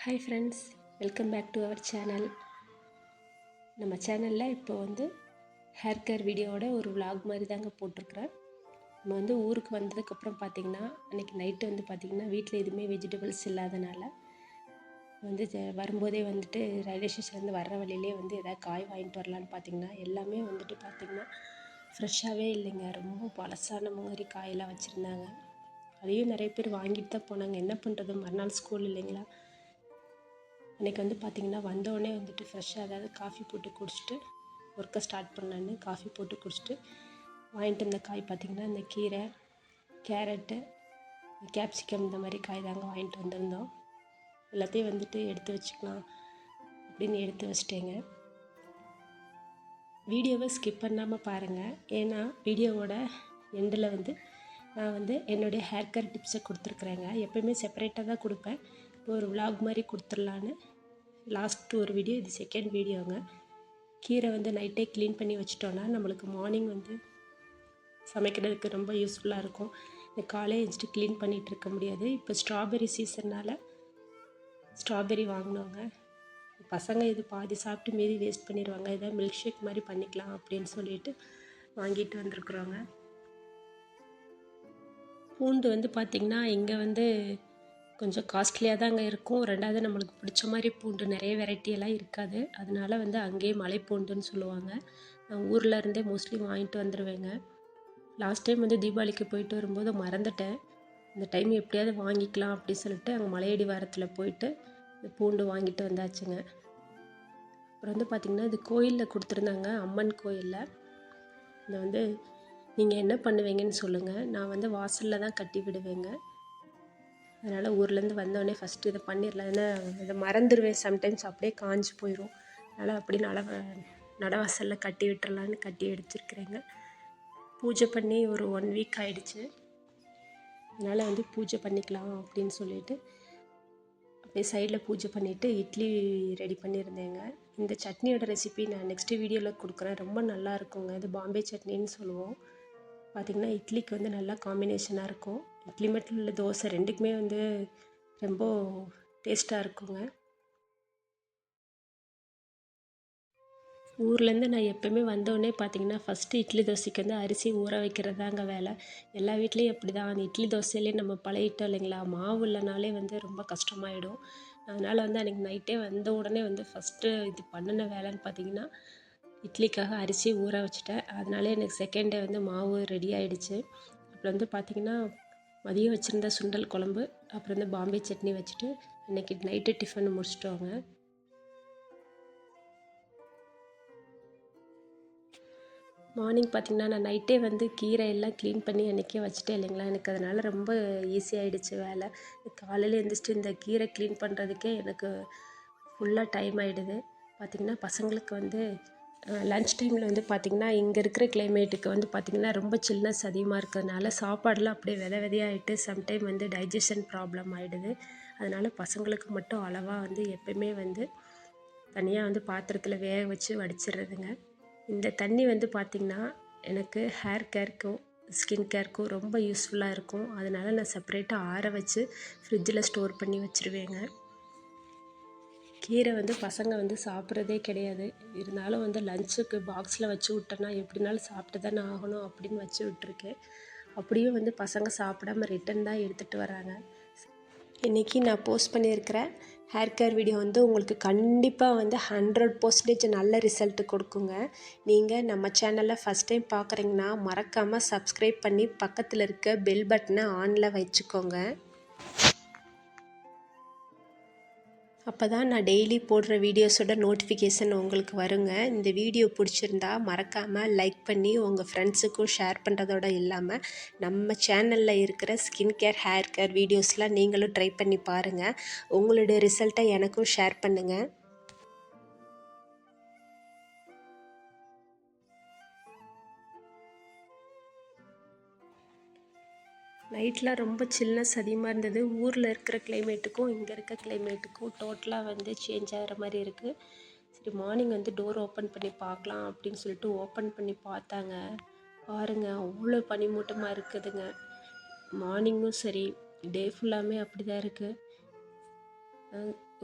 Hi friends, welcome back to our channel. நம்ம சேனலில் இப்போ ஹேர் கேர் வீடியோவோட ஒரு விலாக் மாதிரி தாங்க போட்டிருக்கிறேன். நம்ம ஊருக்கு வந்ததுக்கப்புறம் பார்த்திங்கன்னா அன்றைக்கி நைட்டு பார்த்திங்கன்னா வீட்டில் எதுவுமே வெஜிடபிள்ஸ் இல்லாதனால வரும்போதே ரயில்வே ஸ்டேஷன்லேருந்து வர்ற வழியிலே எதாவது காய் வாங்கிட்டு வரலான்னு பார்த்திங்கன்னா எல்லாமே பார்த்திங்கன்னா ஃப்ரெஷ்ஷாகவே இல்லைங்க. ரொம்ப பழசான மாதிரி காயெல்லாம் வச்சுருந்தாங்க. அதையும் நிறைய பேர் வாங்கிட்டு தான் போனாங்க. என்ன பண்ணுறது, மறுநாள் ஸ்கூல் இல்லைங்களா. அன்றைக்கி பார்த்திங்கன்னா வந்தோடனே ஃப்ரெஷ்ஷாக அதாவது காஃபி போட்டு குடிச்சிட்டு ஒர்க்கை ஸ்டார்ட் பண்ணலான்னு காஃபி போட்டு குடிச்சிட்டு வாங்கிட்டு வந்த காய் பார்த்திங்கன்னா இந்த கீரை, கேரட்டு, கேப்சிகம் இந்த மாதிரி காய் தாங்க வாங்கிட்டு வந்திருந்தோம். எல்லாத்தையும் எடுத்து வச்சுக்கலாம் அப்படின்னு எடுத்து வச்சிட்டேங்க. வீடியோவை ஸ்கிப் பண்ணாமல் பாருங்கள். ஏன்னா வீடியோவோட எண்டில் நான் என்னுடைய ஹேர் கேர் டிப்ஸை கொடுத்துருக்குறேங்க. எப்போயுமே செப்பரேட்டாக தான் கொடுப்பேன். இப்போ ஒரு விலாக் மாதிரி கொடுத்துடலான்னு லாஸ்ட்டு ஒரு வீடியோ, இது செகண்ட் வீடியோங்க. கீரை நைட்டே க்ளீன் பண்ணி வச்சிட்டோன்னா நம்மளுக்கு மார்னிங் சமைக்கிறதுக்கு ரொம்ப யூஸ்ஃபுல்லாக இருக்கும். இந்த காலையை எழுந்திரிச்சிட்டு க்ளீன் பண்ணிகிட்டு இருக்க முடியாது. இப்போ ஸ்ட்ராபெரி சீசன்னால் ஸ்ட்ராபெரி வாங்கினோங்க. பசங்க இது பாதி சாப்பிட்டு மீதி வேஸ்ட் பண்ணிடுவாங்க. இதை மில்க் ஷேக் மாதிரி பண்ணிக்கலாம் அப்படின்னு சொல்லிட்டு வாங்கிட்டு வந்திருக்குறோங்க. பூண்டு பார்த்திங்கன்னா இங்கே கொஞ்சம் காஸ்ட்லியாக தாங்க இருக்கும். ரெண்டாவது நம்மளுக்கு பிடிச்ச மாதிரி பூண்டு நிறைய வெரைட்டியெல்லாம் இருக்காது. அதனால அங்கேயே மலைப்பூண்டுன்னு சொல்லுவாங்க. நான் ஊரில் இருந்தே மோஸ்ட்லி வாங்கிட்டு வந்துடுவேங்க. லாஸ்ட் டைம் தீபாவளிக்கு போயிட்டு வரும்போது மறந்துட்டேன். இந்த டைம் எப்படியாவது வாங்கிக்கலாம் அப்படி சொல்லிட்டு அங்கே மலையடி வாரத்தில் போயிட்டு இந்த பூண்டு வாங்கிட்டு வந்தாச்சுங்க. அப்புறம் பார்த்திங்கன்னா இது கோயிலில் கொடுத்துருந்தாங்க, அம்மன் கோயிலில். இந்த நீங்கள் என்ன பண்ணுவீங்கன்னு சொல்லுங்கள். நான் வாசலில் தான் கட்டி விடுவேங்க. அதனால் ஊர்லேருந்து வந்தோடனே ஃபஸ்ட்டு இதை பண்ணிடலாம். ஏன்னா இதை மறந்துடுவேன் சம்டைம்ஸ், அப்படியே காஞ்சி போயிடும். அதனால் அப்படி நடவாசலில் கட்டி விட்டுறலான்னு கட்டி எடுத்துருக்குறேங்க. பூஜை பண்ணி ஒரு 1 வீக் ஆகிடுச்சு. அதனால் பூஜை பண்ணிக்கலாம் அப்படின்னு சொல்லிட்டு அப்படியே சைடில் பூஜை பண்ணிவிட்டு இட்லி ரெடி பண்ணியிருந்தேங்க. இந்த சட்னியோட ரெசிபி நான் நெக்ஸ்ட்டு வீடியோவில் கொடுக்குறேன். ரொம்ப நல்லா இருக்குங்க. இது பாம்பே சட்னின்னு சொல்லுவோம். பார்த்திங்கன்னா இட்லிக்கு நல்லா காம்பினேஷனாக இருக்கும். இட்லி மட்டும் இல்லை, தோசை ரெண்டுக்குமே ரொம்ப டேஸ்ட்டாக இருக்குங்க. ஊர்லேருந்து நான் எப்போயுமே வந்தோடனே பார்த்திங்கன்னா ஃபஸ்ட்டு இட்லி தோசைக்கு அரிசி ஊற வைக்கிறது தாங்க வேலை. எல்லா வீட்லேயும் அப்படி தான். அந்த இட்லி தோசையிலே நம்ம பழகிட்டோம் இல்லைங்களா. மாவு இல்லைனாலே ரொம்ப கஷ்டமாயிடும். அதனால் அன்றைக்கி நைட்டே வந்த உடனே ஃபஸ்ட்டு இது பண்ணின வேலைன்னு பார்த்திங்கன்னா இட்லிக்காக அரிசி ஊற வச்சுட்டேன். அதனாலே எனக்கு செகண்ட் டே மாவு ரெடி ஆகிடுச்சு. அப்புறம் பார்த்திங்கன்னா மதியம் வச்சுருந்த சுண்டல் குழம்பு, அப்புறம் பாம்பே சட்னி வச்சுட்டு அன்றைக்கி நைட்டு டிஃபன் முடிச்சிட்டோங்க. மார்னிங் பார்த்திங்கன்னா நான் நைட்டே கீரை எல்லாம் க்ளீன் பண்ணி அன்றைக்கே வச்சுட்டேன் இல்லைங்களா. எனக்கு அதனால் ரொம்ப ஈஸியாகிடுச்சு வேலை. காலையில் எழுந்திரிச்சிட்டு இந்த கீரை க்ளீன் பண்ணுறதுக்கே எனக்கு ஃபுல்லாக டைம் ஆகிடுது. பார்த்திங்கன்னா பசங்களுக்கு லன்ச் டைமில் பார்த்திங்கன்னா இங்கே இருக்கிற கிளைமேட்டுக்கு பார்த்திங்கன்னா ரொம்ப சில்னஸ் அதிகமாக இருக்கிறதுனால சாப்பாடெலாம் அப்படியே விதையாகிட்டு சம்டைம் டைஜஷன் ப்ராப்ளம் ஆகிடுது. அதனால் பசங்களுக்கு மட்டும் அளவாக எப்போயுமே தனியாக பாத்திரத்தில் வேக வச்சு வடிச்சிடுறதுங்க. இந்த தண்ணி பார்த்திங்கன்னா எனக்கு ஹேர் கேருக்கும் ஸ்கின் கேருக்கும் ரொம்ப யூஸ்ஃபுல்லாக இருக்கும். அதனால் நான் செப்பரேட்டாக ஆற வச்சு ஃப்ரிட்ஜில் ஸ்டோர் பண்ணி வச்சுருவேங்க. கீரை பசங்க சாப்பிட்றதே கிடையாது. இருந்தாலும் லஞ்சுக்கு பாக்ஸில் வச்சு விட்டோன்னா எப்படினாலும் சாப்பிட்டு தானே ஆகணும் அப்படின்னு வச்சு விட்ருக்கேன். அப்படியும் பசங்க சாப்பிடாம ரிட்டன் தான் எடுத்துகிட்டு வராங்க. இன்றைக்கி நான் போஸ்ட் பண்ணியிருக்கிற ஹேர் கேர் வீடியோ உங்களுக்கு கண்டிப்பாக 100% நல்ல ரிசல்ட்டு கொடுக்குங்க. நீங்கள் நம்ம சேனலில் ஃபஸ்ட் டைம் பார்க்குறீங்கன்னா மறக்காமல் சப்ஸ்கிரைப் பண்ணி பக்கத்தில் இருக்க பெல் பட்டனை ஆனில் வச்சுக்கோங்க. அப்போ தான் நான் டெய்லி போடுற வீடியோஸோட நோட்டிஃபிகேஷன் உங்களுக்கு வருங்க. இந்த வீடியோ பிடிச்சிருந்தா மறக்காமல் லைக் பண்ணி உங்கள் ஃப்ரெண்ட்ஸுக்கும் ஷேர் பண்ணுறதோடு இல்லாமல் நம்ம சேனலில் இருக்கிற ஸ்கின் கேர், ஹேர் கேர் வீடியோஸ்லாம் நீங்களும் ட்ரை பண்ணி பாருங்கள். உங்களுடைய ரிசல்ட்டை எனக்கும் ஷேர் பண்ணுங்கள். நைட்டில் ரொம்ப சில்னஸ் அதிகமாக இருந்தது. ஊரில் இருக்கிற கிளைமேட்டுக்கும் இங்கே இருக்க கிளைமேட்டுக்கும் டோட்டலாக சேஞ்ச் ஆகிற மாதிரி இருக்குது. சரி மார்னிங் டோர் ஓப்பன் பண்ணி பார்க்கலாம் அப்படின்னு சொல்லிட்டு ஓப்பன் பண்ணி பார்த்தாங்க. பாருங்கள் அவ்வளோ பனிமூட்டமாக இருக்குதுங்க. மார்னிங்கும் சரி டே ஃபுல்லாமே அப்படி தான் இருக்குது.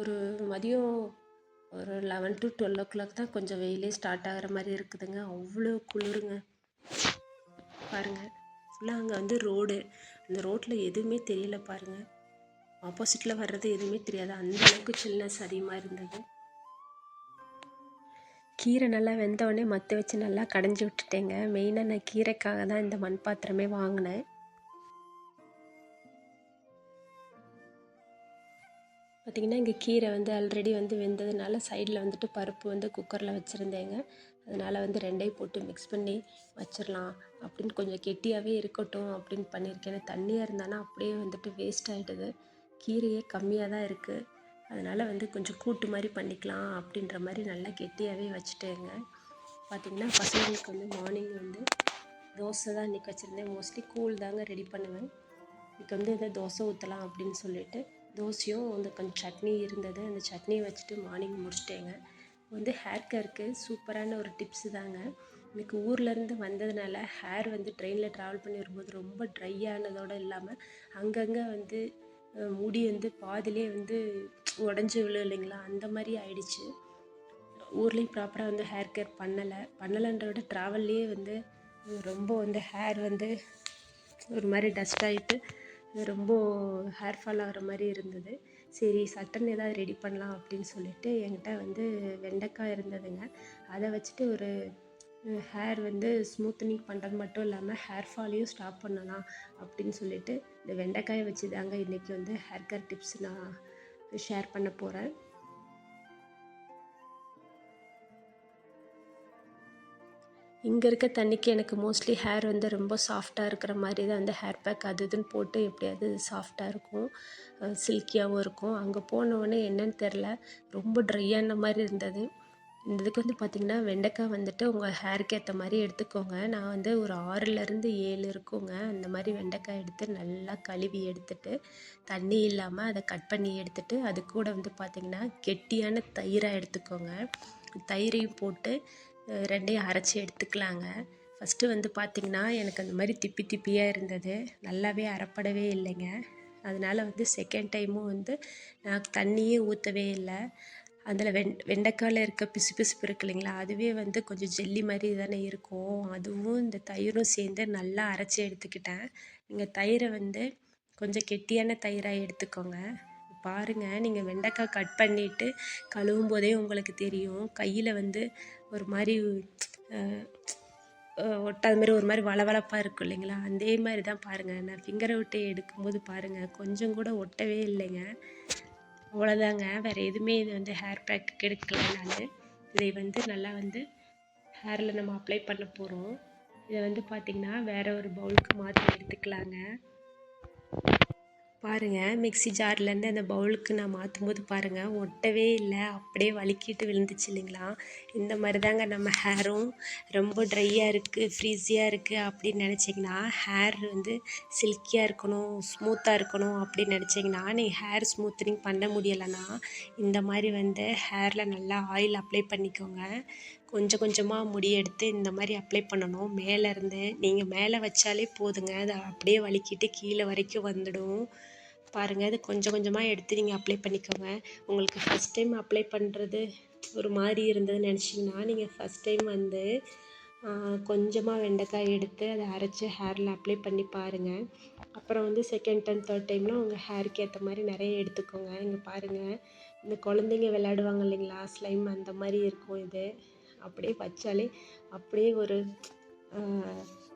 ஒரு மதியம் ஒரு 11 to 12 தான் கொஞ்சம் வெயிலே ஸ்டார்ட் ஆகிற மாதிரி இருக்குதுங்க. அவ்வளோ குளிருங்க. பாருங்கள், ஃபுல்லாக அங்கே வந்து ரோடு, அந்த ரோட்டில் எதுவுமே தெரியல பாருங்கள். ஆப்போசிட்டில் வர்றது எதுவுமே தெரியாது, அந்த அளவுக்கு சில்னஸ் அதிகமாக இருந்தது. கீரை நல்லா வெந்தோடனே மற்ற வச்சு நல்லா கடைஞ்சி விட்டுட்டேங்க. மெயினாக நான் கீரைக்காக தான் இந்த மண் பாத்திரமே வாங்கினேன். பார்த்திங்கன்னா இங்கே கீரை வந்து ஆல்ரெடி வந்து வெந்ததுனால சைடில் வந்துட்டு பருப்பு வந்து குக்கரில் வச்சுருந்தேங்க. அதனால் வந்து ரெண்டையும் போட்டு மிக்ஸ் பண்ணி வச்சிடலாம் அப்படின்னு, கொஞ்சம் கெட்டியாகவே இருக்கட்டும் அப்படின்னு பண்ணியிருக்கேன். தண்ணியாக இருந்தானா அப்படியே வந்துட்டு வேஸ்ட் ஆகிடுது. கீரையே கம்மியாக தான் இருக்குது, அதனால் வந்து கொஞ்சம் கூட்டு மாதிரி பண்ணிக்கலாம் அப்படின்ற மாதிரி நல்லா கெட்டியாகவே வச்சுட்டேங்க. பார்த்திங்கன்னா பசங்களுக்கு வந்து மார்னிங் வந்து தோசை தான் இன்றைக்கி வச்சுருந்தேன். மோஸ்ட்லி கூழ் தாங்க ரெடி பண்ணுவேன். இன்றைக்கி வந்து எதாவது தோசை ஊற்றலாம் அப்படின்னு சொல்லிட்டு தோசையும் வந்து கொஞ்சம் சட்னி இருந்தது, அந்த சட்னியை வச்சுட்டு மார்னிங் முடிச்சிட்டேங்க. வந்து ஹேர் கேருக்கு சூப்பரான ஒரு டிப்ஸு தாங்க. எனக்கு ஊர்லேருந்து வந்ததுனால ஹேர் வந்து ட்ரெயினில் ட்ராவல் பண்ணி வரும்போது ரொம்ப ட்ரை ஆனதோடு இல்லாமல் அங்கங்கே வந்து முடி வந்து பாதிலே வந்து உடஞ்சி விழு இல்லைங்களா, அந்த மாதிரி ஆயிடுச்சு. ஊர்லேயும் ப்ராப்பராக வந்து ஹேர் கேர் பண்ணலைன்ற விட ட்ராவல்லையே வந்து ரொம்ப வந்து ஹேர் வந்து ஒரு மாதிரி டஸ்ட் ஆகிட்டு ரொம்ப ஹேர் ஃபால் ஆகிற மாதிரி இருந்தது. சரி சட்டன் ஏதாவது ரெடி பண்ணலாம் அப்படின்னு சொல்லிட்டு என்கிட்ட வந்து வெண்டைக்காய் இருந்ததுங்க. அதை வச்சுட்டு ஒரு ஹேர் வந்து ஸ்மூத்தனிங் பண்ணுறது மட்டும் இல்லாமல் ஹேர் ஃபாலையும் ஸ்டாப் பண்ணலாம் அப்படின்னு சொல்லிட்டு இந்த வெண்டைக்காயை வச்சு தாங்க இன்றைக்கி வந்து ஹேர் கேர் டிப்ஸ் நான் ஷேர் பண்ண போகிறேன். இங்கே இருக்க தண்ணிக்கு எனக்கு மோஸ்ட்லி ஹேர் வந்து ரொம்ப சாஃப்டாக இருக்கிற மாதிரி தான் வந்து ஹேர் பேக் அது இதுன்னு போட்டு எப்படியாவது சாஃப்டாக இருக்கும், சில்கியாகவும் இருக்கும். அங்கே போனவுடனே என்னன்னு தெரில, ரொம்ப ட்ரையான மாதிரி இருந்தது. இந்த இதுக்கு வந்து பார்த்திங்கன்னா வெண்டைக்காய் வந்துட்டு உங்கள் ஹேருக்கு ஏற்ற மாதிரி எடுத்துக்கோங்க. நான் வந்து ஒரு 6லேருந்து 7 இருக்குங்க. அந்த மாதிரி வெண்டைக்காய் எடுத்து நல்லா கழுவி எடுத்துட்டு தண்ணி இல்லாமல் அதை கட் பண்ணி எடுத்துட்டு அது கூட வந்து பார்த்திங்கன்னா கெட்டியான தயிராக எடுத்துக்கோங்க. தயிரையும் போட்டு ரெண்டையும் அரைச்சி எடுத்துக்கலாங்க. ஃபஸ்ட்டு வந்து பார்த்திங்கன்னா எனக்கு அந்த மாதிரி திப்பி திப்பியாக இருந்தது, நல்லாவே அரைப்படவே இல்லைங்க. அதனால் வந்து செகண்ட் டைமும் வந்து நான் தண்ணியே ஊற்றவே இல்லை. அதில் வெண்டைக்காயில் இருக்க பிசு பிசுப்பு இருக்கு இல்லைங்களா, அதுவே வந்து கொஞ்சம் ஜெல்லி மாதிரி தானே இருக்கும். அதுவும் இந்த தயிரும் சேர்ந்து நல்லா அரைச்சி எடுத்துக்கிட்டேன். நீங்கள் தயிரை வந்து கொஞ்சம் கெட்டியான தயிராக எடுத்துக்கோங்க. பாருங்கள், நீங்கள் வெண்டைக்காய் கட் பண்ணிவிட்டு கழுவும் போதே உங்களுக்கு தெரியும், கையில் வந்து ஒரு மாதிரி ஒட்டாத மாதிரி ஒரு மாதிரி வளவளப்பாக இருக்கும் இல்லைங்களா, அதே மாதிரி தான் பாருங்கள். நான் ஃபிங்கரை விட்டு எடுக்கும்போது பாருங்கள் கொஞ்சம் கூட ஒட்டவே இல்லைங்க. அவ்வளோதாங்க, வேறு எதுவுமே இது வந்து ஹேர் பேக்கு எடுக்கல. நான் இதை வந்து நல்லா வந்து ஹேரில் நம்ம அப்ளை பண்ண போகிறோம். இதை வந்து பார்த்திங்கன்னா வேறு ஒரு பவுலுக்கு மாற்றி எடுத்துக்கலாங்க. பாருங்கள், மிக்ஸி ஜார்லேருந்து அந்த பவுலுக்கு நான் மாற்றும் போது பாருங்கள் ஒட்டவே இல்லை, அப்படியே வழுக்கிட்டு விழுந்துச்சு இல்லைங்களா. இந்த மாதிரி தாங்க நம்ம ஹேரும் ரொம்ப ட்ரையாக இருக்குது, ஃப்ரீஸியாக இருக்குது அப்படின்னு நினச்சிங்கன்னா, ஹேர் வந்து சில்கியாக இருக்கணும், ஸ்மூத்தாக இருக்கணும் அப்படின்னு நினச்சிங்கன்னா, நீங்கள் ஹேர் ஸ்மூத்தனிங் பண்ண முடியலைன்னா இந்த மாதிரி வந்து ஹேரில் நல்லா ஆயில் அப்ளை பண்ணிக்கோங்க. கொஞ்சம் கொஞ்சமாக முடி எடுத்து இந்த மாதிரி அப்ளை பண்ணணும். மேலேருந்து நீங்கள் மேலே வச்சாலே போதுங்க, அதை அப்படியே வழுக்கிட்டு கீழே வரைக்கும் வந்துடும். பாருங்கள், அது கொஞ்சம் கொஞ்சமாக எடுத்து நீங்கள் அப்ளை பண்ணிக்கோங்க. உங்களுக்கு ஃபஸ்ட் டைம் அப்ளை பண்ணுறது ஒரு மாதிரி இருந்ததுன்னு நினச்சிங்கன்னா, நீங்கள் ஃபஸ்ட் டைம் வந்து கொஞ்சமாக வெண்டைக்காய் எடுத்து அதை அரைச்சி ஹேரில் அப்ளை பண்ணி பாருங்கள். அப்புறம் வந்து செகண்ட் டைம் தேர்ட் டைம்லாம் உங்கள் ஹேருக்கு ஏற்ற மாதிரி நிறைய எடுத்துக்கோங்க. இங்கே பாருங்கள், இந்த குழந்தைங்க விளையாடுவாங்க இல்லைங்களா, ஸ்லைம் அந்த மாதிரி இருக்கும். இது அப்படியே வச்சாலே அப்படியே ஒரு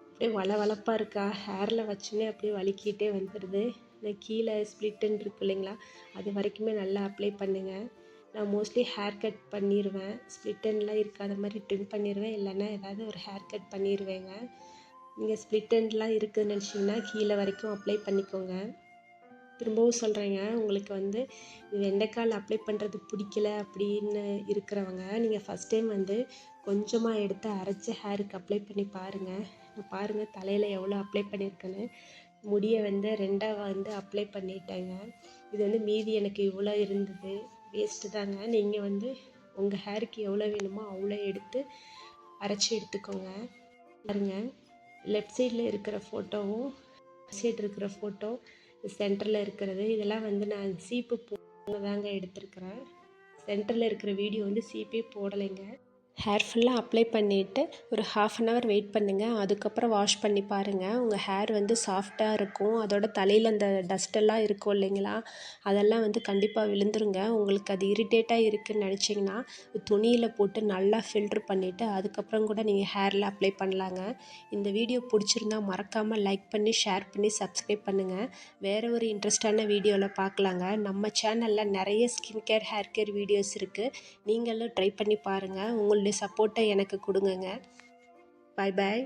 அப்படியே வளவளப்பாக இருக்கா, ஹேரில் வச்சோன்னே அப்படியே வழுக்கிட்டே வந்துடுது. இந்த கீழே ஸ்ப்ளிட்டுன்னு இருக்கு இல்லைங்களா, அது வரைக்குமே நல்லா அப்ளை பண்ணுங்கள். நான் மோஸ்ட்லி ஹேர் கட் பண்ணிடுவேன், ஸ்ப்ளிட்டன்லாம் இருக்காத மாதிரி ட்ரிம் பண்ணிடுவேன், இல்லைன்னா ஏதாவது ஒரு ஹேர் கட் பண்ணிடுவேங்க. நீங்கள் ஸ்ப்ளிட்டன்லாம் இருக்குதுன்னு நினச்சிங்கன்னா கீழே வரைக்கும் அப்ளை பண்ணிக்கோங்க. திரும்பவும் சொல்கிறேங்க, உங்களுக்கு வந்து வெண்டைக்காயில் அப்ளை பண்ணுறது பிடிக்கல அப்படின்னு இருக்கிறவங்க, நீங்கள் ஃபஸ்ட் டைம் வந்து கொஞ்சமாக எடுத்து அரைச்சி ஹேருக்கு அப்ளை பண்ணி பாருங்கள். பாருங்கள் தலையில் எவ்வளோ அப்ளை பண்ணியிருக்கேன்னு. முடியை வந்து ரெண்டாக வந்து அப்ளை பண்ணிட்டேங்க. இது வந்து மீதி எனக்கு இவ்வளோ இருந்தது, வேஸ்ட்டு தாங்க. நீங்கள் வந்து உங்கள் ஹேருக்கு எவ்வளோ வேணுமோ அவ்வளோ எடுத்து அரைச்சி எடுத்துக்கோங்க. பாருங்கள், லெஃப்ட் சைடில் இருக்கிற ஃபோட்டோவும் சைடு இருக்கிற ஃபோட்டோ சென்டரில் இருக்கிறது, இதெல்லாம் வந்து நான் சீப்பு தாங்க எடுத்திருக்கிறேன். சென்டரில் இருக்கிற வீடியோ வந்து சீப்பே போடலைங்க. ஹேர் ஃபுல்லாக அப்ளை பண்ணிவிட்டு ஒரு 1/2 அன் ஹவர் வெயிட் பண்ணுங்கள். அதுக்கப்புறம் வாஷ் பண்ணி பாருங்கள். உங்கள் ஹேர் வந்து சாஃப்டாக இருக்கும். அதோட தலையில் அந்த டஸ்ட்டெல்லாம் இருக்கும் இல்லைங்களா, அதெல்லாம் வந்து கண்டிப்பாக விழுந்துருங்க. உங்களுக்கு அது இரிட்டேட்டாக இருக்குதுன்னு நினச்சிங்கன்னா துணியில் போட்டு நல்லா ஃபில்ட்ரு பண்ணிவிட்டு அதுக்கப்புறம் கூட நீங்கள் ஹேரில் அப்ளை பண்ணலாங்க. இந்த வீடியோ பிடிச்சிருந்தா மறக்காமல் லைக் பண்ணி, ஷேர் பண்ணி, சப்ஸ்கிரைப் பண்ணுங்கள். வேறு ஒரு இன்ட்ரெஸ்டான வீடியோவில் பார்க்கலாங்க. நம்ம சேனலில் நிறைய skin care, hair care videos இருக்குது. நீங்களும் ட்ரை பண்ணி பாருங்கள். உங்களுடைய சப்போர்ட்டை எனக்கு கொடுங்கங்க. பாய் பாய்.